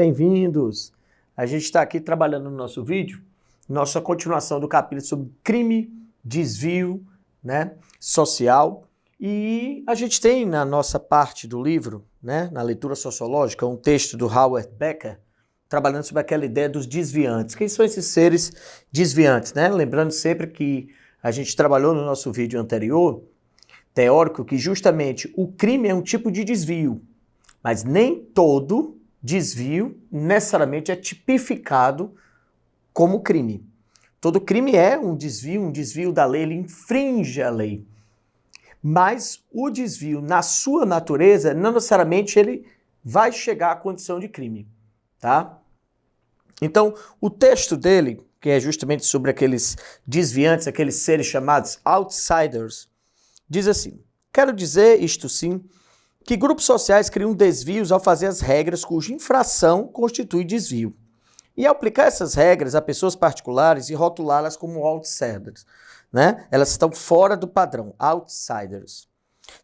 bem-vindos! A gente está aqui trabalhando no nosso vídeo, nossa continuação do capítulo sobre crime, desvio, social. E a gente tem na nossa parte do livro, na leitura sociológica, um texto do Howard Becker, trabalhando sobre aquela ideia dos desviantes. Quem são esses seres desviantes? Lembrando sempre que a gente trabalhou no nosso vídeo anterior, teórico, que justamente o crime é um tipo de desvio, mas nem todo desvio necessariamente é tipificado como crime. Todo crime é um desvio da lei, ele infringe a lei. Mas o desvio, na sua natureza, não necessariamente ele vai chegar à condição de crime, tá? Então, o texto dele, que é justamente sobre aqueles desviantes, aqueles seres chamados outsiders, diz assim: quero dizer, isto sim, que grupos sociais criam desvios ao fazer as regras cuja infração constitui desvio, e ao aplicar essas regras a pessoas particulares e rotulá-las como outsiders. Elas estão fora do padrão, outsiders.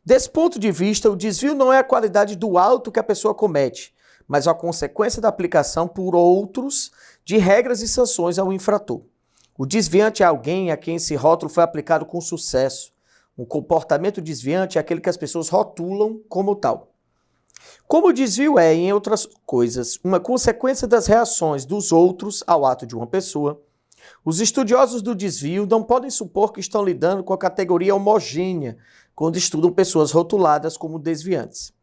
Desse ponto de vista, o desvio não é a qualidade do auto que a pessoa comete, mas a consequência da aplicação por outros de regras e sanções ao infrator. O desviante é alguém a quem esse rótulo foi aplicado com sucesso. O comportamento desviante é aquele que as pessoas rotulam como tal. Como o desvio é, em outras coisas, uma consequência das reações dos outros ao ato de uma pessoa, os estudiosos do desvio não podem supor que estão lidando com a categoria homogênea quando estudam pessoas rotuladas como desviantes.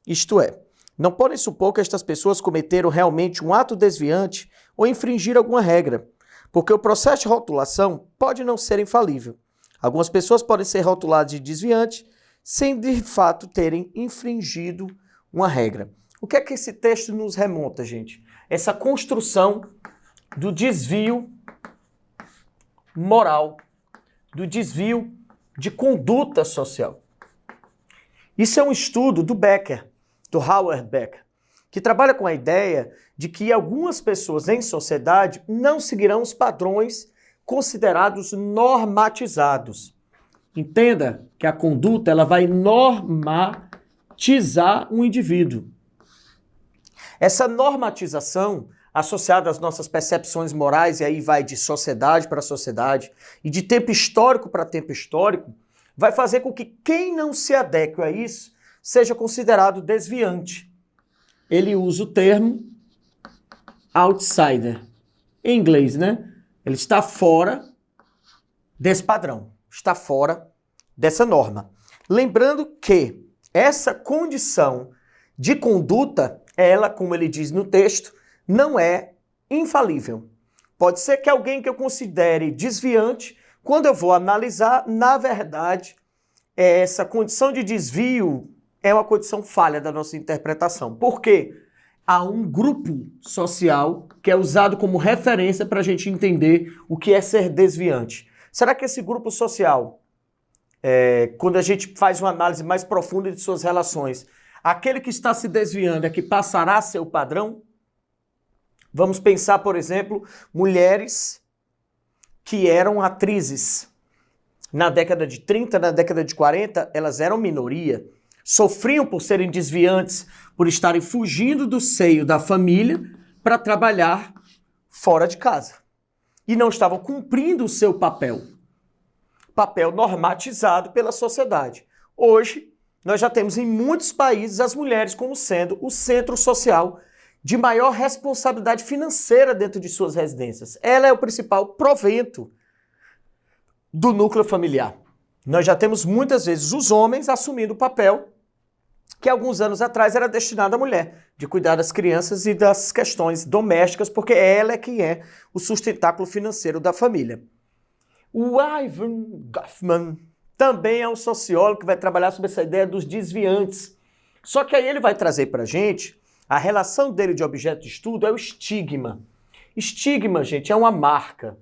Isto é, não podem supor que estas pessoas cometeram realmente um ato desviante ou infringir alguma regra, porque o processo de rotulação pode não ser infalível. Algumas pessoas podem ser rotuladas de desviante sem, de fato, terem infringido uma regra. O que é que esse texto nos remonta, gente? Essa construção do desvio moral, do desvio de conduta social. Isso é um estudo do Becker, do Howard Becker, que trabalha com a ideia de que algumas pessoas em sociedade não seguirão os padrões considerados normatizados. Entenda que a conduta ela vai normatizar um indivíduo. Essa normatização, associada às nossas percepções morais, e aí vai de sociedade para sociedade, e de tempo histórico para tempo histórico, vai fazer com que quem não se adeque a isso seja considerado desviante. Ele usa o termo outsider. Em inglês, Ele está fora desse padrão, está fora dessa norma. Lembrando que essa condição de conduta, ela, como ele diz no texto, não é infalível. Pode ser que alguém que eu considere desviante, quando eu vou analisar, na verdade, essa condição de desvio é uma condição falha da nossa interpretação. Por quê? Há um grupo social que é usado como referência para a gente entender o que é ser desviante. Será que esse grupo social, quando a gente faz uma análise mais profunda de suas relações, aquele que está se desviando é que passará a ser o padrão? Vamos pensar, por exemplo, mulheres que eram atrizes. Na década de 30, na década de 40, elas eram minoria. Sofriam por serem desviantes, por estarem fugindo do seio da família para trabalhar fora de casa. E não estavam cumprindo o seu papel normatizado pela sociedade. Hoje, nós já temos em muitos países as mulheres como sendo o centro social de maior responsabilidade financeira dentro de suas residências. Ela é o principal provento do núcleo familiar. Nós já temos muitas vezes os homens assumindo o papel que alguns anos atrás era destinado à mulher, de cuidar das crianças e das questões domésticas, porque ela é quem é o sustentáculo financeiro da família. O Ivan Goffman também é um sociólogo que vai trabalhar sobre essa ideia dos desviantes. Só que aí ele vai trazer para a gente, a relação dele de objeto de estudo é o estigma. Estigma, gente, é uma marca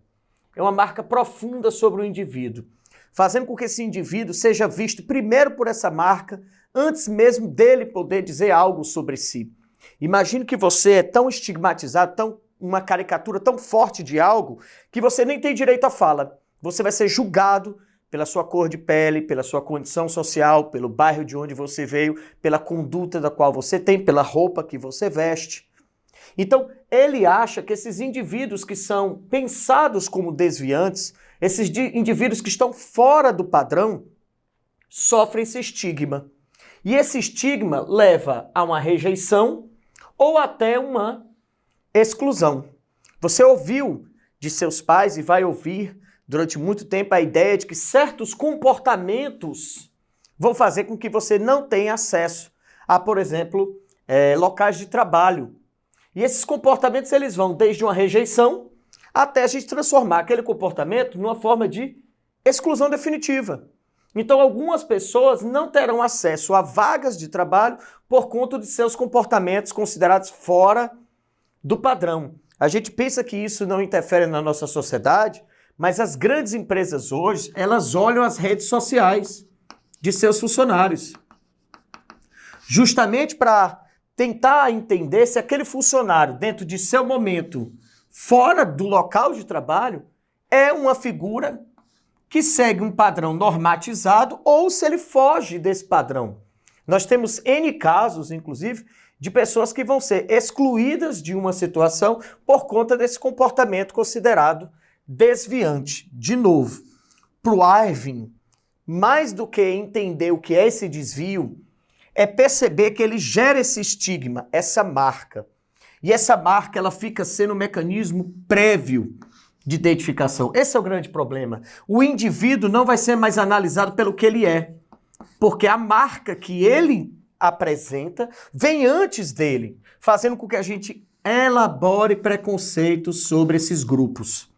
profunda sobre o indivíduo, fazendo com que esse indivíduo seja visto primeiro por essa marca, antes mesmo dele poder dizer algo sobre si. Imagine que você é tão estigmatizado, uma caricatura tão forte de algo, que você nem tem direito à fala. Você vai ser julgado pela sua cor de pele, pela sua condição social, pelo bairro de onde você veio, pela conduta da qual você tem, pela roupa que você veste. Então, ele acha que esses indivíduos que são pensados como desviantes, esses indivíduos que estão fora do padrão, sofrem esse estigma. E esse estigma leva a uma rejeição ou até uma exclusão. Você ouviu de seus pais e vai ouvir durante muito tempo a ideia de que certos comportamentos vão fazer com que você não tenha acesso a, por exemplo, locais de trabalho. E esses comportamentos eles vão desde uma rejeição até a gente transformar aquele comportamento numa forma de exclusão definitiva. Então, algumas pessoas não terão acesso a vagas de trabalho por conta de seus comportamentos considerados fora do padrão. A gente pensa que isso não interfere na nossa sociedade, mas as grandes empresas hoje, elas olham as redes sociais de seus funcionários, justamente para tentar entender se aquele funcionário, dentro de seu momento, fora do local de trabalho, é uma figura que segue um padrão normatizado ou se ele foge desse padrão. Nós temos N casos, inclusive, de pessoas que vão ser excluídas de uma situação por conta desse comportamento considerado desviante. De novo, para o Irving, mais do que entender o que é esse desvio, é perceber que ele gera esse estigma, essa marca. E essa marca ela fica sendo um mecanismo prévio de identificação. Esse é o grande problema. O indivíduo não vai ser mais analisado pelo que ele é, porque a marca que ele apresenta vem antes dele, fazendo com que a gente elabore preconceitos sobre esses grupos.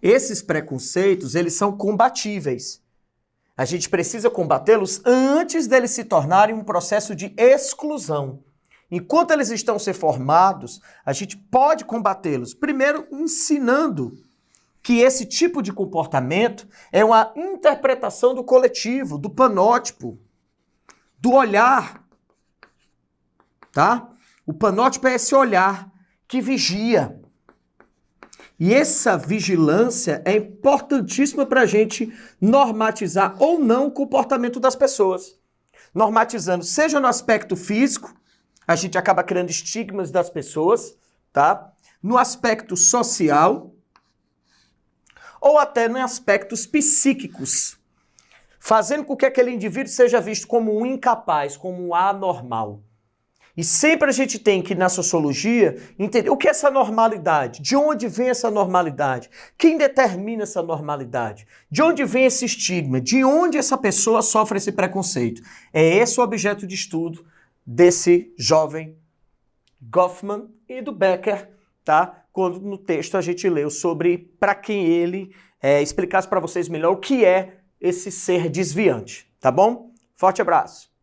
Esses preconceitos, eles são combatíveis. A gente precisa combatê-los antes deles se tornarem um processo de exclusão. Enquanto eles estão sendo formados, a gente pode combatê-los. Primeiro, ensinando que esse tipo de comportamento é uma interpretação do coletivo, do panótipo, do olhar. Tá? O panótipo é esse olhar que vigia. E essa vigilância é importantíssima para a gente normatizar ou não o comportamento das pessoas. Normatizando, seja no aspecto físico, a gente acaba criando estigmas das pessoas, tá? No aspecto social, ou até em aspectos psíquicos, fazendo com que aquele indivíduo seja visto como um incapaz, como um anormal. E sempre a gente tem que, na sociologia, entender o que é essa normalidade, de onde vem essa normalidade, quem determina essa normalidade, de onde vem esse estigma, de onde essa pessoa sofre esse preconceito. É esse o objeto de estudo desse jovem Goffman e do Becker, tá? Quando no texto a gente leu sobre para quem ele explicasse para vocês melhor o que é esse ser desviante, tá bom? Forte abraço!